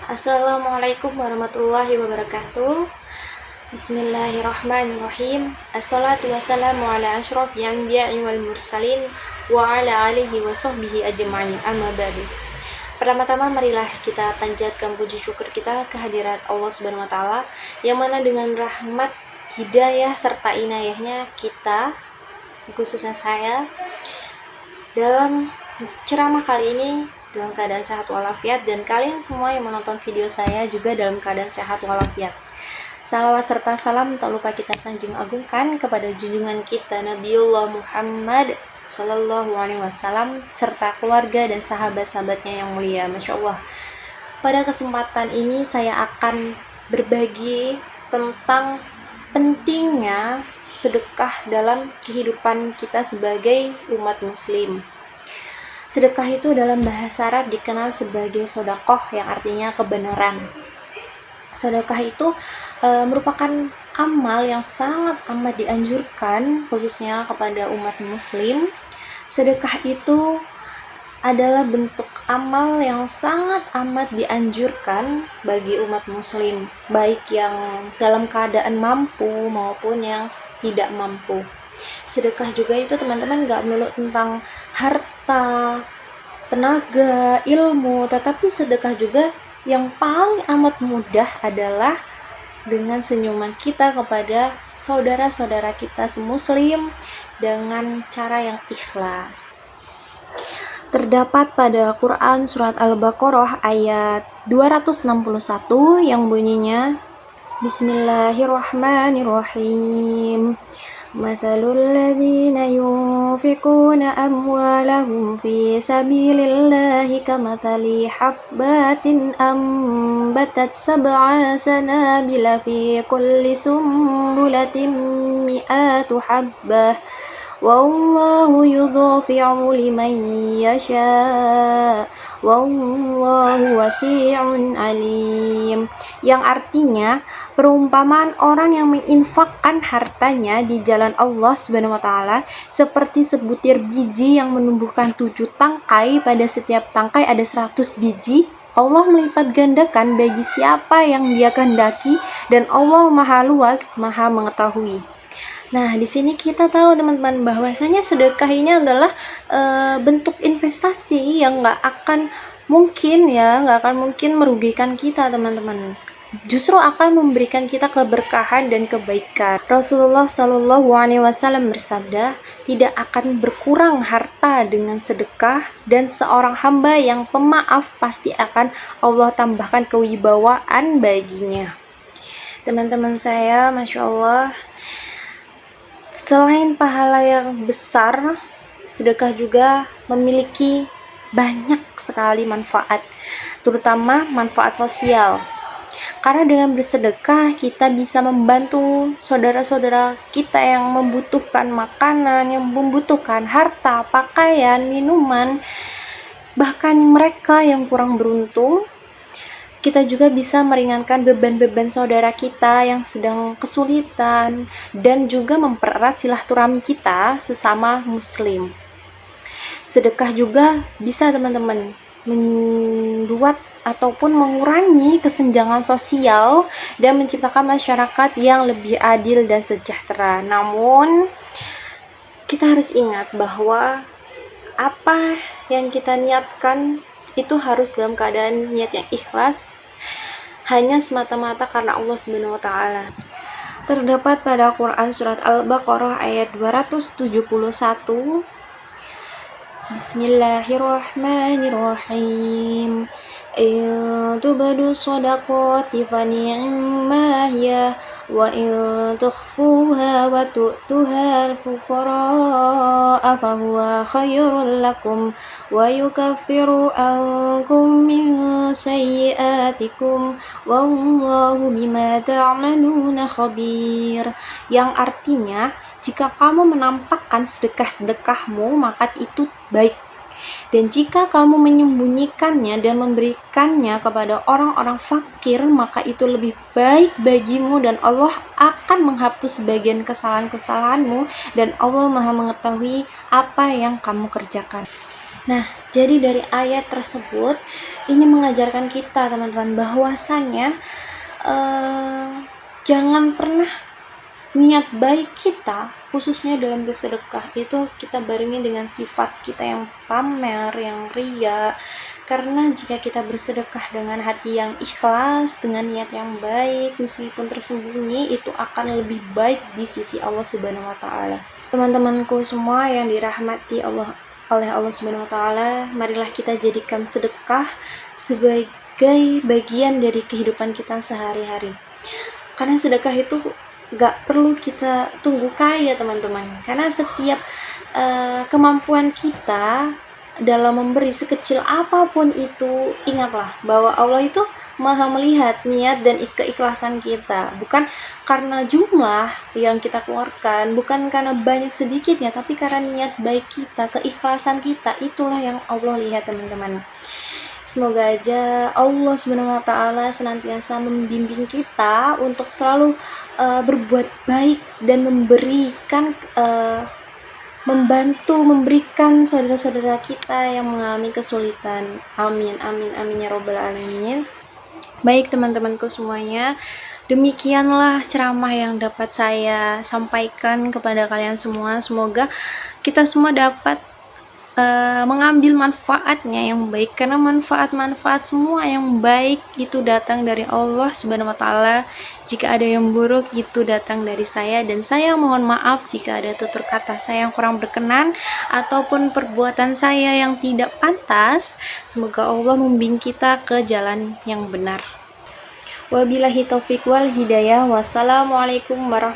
Assalamualaikum warahmatullahi wabarakatuh. Bismillahirrahmanirrahim. Assalatu wassalamu ala asyrafil anbiya'i wal mursalin wa ala alihi wa sahbihi ajma'in. Amma ba'du. Pertama-tama marilah kita panjatkan puji syukur kita kehadirat Allah Subhanahu wa taala yang mana dengan rahmat, hidayah serta inayahnya kita, khususnya saya, dalam ceramah kali ini dalam keadaan sehat walafiat, dan kalian semua yang menonton video saya juga dalam keadaan sehat walafiat. Salawat serta salam tak lupa kita sanjung agungkan kepada junjungan kita Nabiullah Muhammad Sallallahu Alaihi Wasallam serta keluarga dan sahabat-sahabatnya yang mulia. Masya Allah. Pada kesempatan ini saya akan berbagi tentang pentingnya sedekah dalam kehidupan kita sebagai umat muslim. Sedekah itu dalam bahasa Arab dikenal sebagai sodakoh, yang artinya kebenaran. Sedekah itu merupakan amal yang sangat amat dianjurkan khususnya kepada umat muslim. Sedekah itu adalah bentuk amal yang sangat amat dianjurkan bagi umat muslim, baik yang dalam keadaan mampu maupun yang tidak mampu. Sedekah juga itu teman-teman gak melulu tentang harta, tenaga, ilmu, tetapi sedekah juga yang paling amat mudah adalah dengan senyuman kita kepada saudara-saudara kita semuslim dengan cara yang ikhlas. Terdapat pada Quran surat Al-Baqarah ayat 261 yang bunyinya Bismillahirrahmanirrahim. مثل الذين ينفقون أموالهم في سبيل الله كمثل حبة أنبتت 7 سنابل في كل سنبلة 100 حبة والله يضاعف لمن يشاء wallahu wasi'un alim, yang artinya perumpamaan orang yang menginfakkan hartanya di jalan Allah Subhanahu wa taala seperti sebutir biji yang menumbuhkan 7 tangkai, pada setiap tangkai ada 100 biji. Allah melipat gandakan bagi siapa yang Dia kehendaki, dan Allah Maha luas, Maha mengetahui. Nah, di sini kita tahu teman-teman bahwasanya sedekah ini adalah bentuk investasi yang nggak akan mungkin merugikan kita teman-teman. Justru akan memberikan kita keberkahan dan kebaikan. Rasulullah Shallallahu Alaihi Wasallam bersabda, tidak akan berkurang harta dengan sedekah, dan seorang hamba yang pemaaf pasti akan Allah tambahkan kewibawaan baginya. Teman-teman saya, Masya Allah, selain pahala yang besar, sedekah juga memiliki banyak sekali manfaat, terutama manfaat sosial. Karena dengan bersedekah kita bisa membantu saudara-saudara kita yang membutuhkan makanan, yang membutuhkan harta, pakaian, minuman, bahkan mereka yang kurang beruntung. Kita juga bisa meringankan beban-beban saudara kita yang sedang kesulitan, dan juga mempererat silaturahmi kita sesama muslim. Sedekah juga bisa teman-teman membuat ataupun mengurangi kesenjangan sosial dan menciptakan masyarakat yang lebih adil dan sejahtera. Namun kita harus ingat bahwa apa yang kita niatkan itu harus dalam keadaan niat yang ikhlas, hanya semata-mata karena Allah Subhanahu wa taala. Terdapat pada Quran surat Al-Baqarah ayat 271. Bismillahirrahmanirrahim. In tubadu shadaqati fa ni'ma hiya wa in tukhfuha wa tu'tuha al-fuqara'a fa huwa khairul lakum wa yukaffiru ankum min sayyi'atikum wallahu bima ta'maluna khabir, yang artinya jika kamu menampakkan sedekah-sedekahmu maka itu baik, dan jika kamu menyembunyikannya dan memberikannya kepada orang-orang fakir maka itu lebih baik bagimu, dan Allah akan menghapus sebagian kesalahan-kesalahanmu, dan Allah Maha mengetahui apa yang kamu kerjakan. Nah, Jadi dari ayat tersebut ini mengajarkan kita teman-teman bahwasanya jangan pernah niat baik kita khususnya dalam bersedekah itu kita barengi dengan sifat kita yang pamer, yang ria. Karena jika kita bersedekah dengan hati yang ikhlas, dengan niat yang baik, meskipun tersembunyi, itu akan lebih baik di sisi Allah Subhanahu wa taala. Teman-temanku semua yang dirahmati oleh Allah Subhanahu wa taala, marilah kita jadikan sedekah sebagai bagian dari kehidupan kita sehari-hari. Karena sedekah itu gak perlu kita tunggu kaya teman-teman, karena setiap kemampuan kita dalam memberi sekecil apapun itu, ingatlah bahwa Allah itu maha melihat niat dan keikhlasan kita, bukan karena jumlah yang kita keluarkan, bukan karena banyak sedikitnya, tapi karena niat baik kita, keikhlasan kita, itulah yang Allah lihat teman-teman. Semoga aja Allah Subhanahu wa taala senantiasa membimbing kita untuk selalu berbuat baik dan memberikan saudara-saudara kita yang mengalami kesulitan. Amin amin amin ya robbal alamin. Baik teman-temanku semuanya, demikianlah ceramah yang dapat saya sampaikan kepada kalian semua. Semoga kita semua dapat mengambil manfaatnya yang baik, karena manfaat-manfaat semua yang baik itu datang dari Allah Subhanahu wa taala. Jika ada yang buruk itu datang dari saya, dan saya mohon maaf jika ada tutur kata saya yang kurang berkenan ataupun perbuatan saya yang tidak pantas. Semoga Allah membimbing kita ke jalan yang benar. Wabillahi taufik wal hidayah. Wassalamualaikum warahmatullahi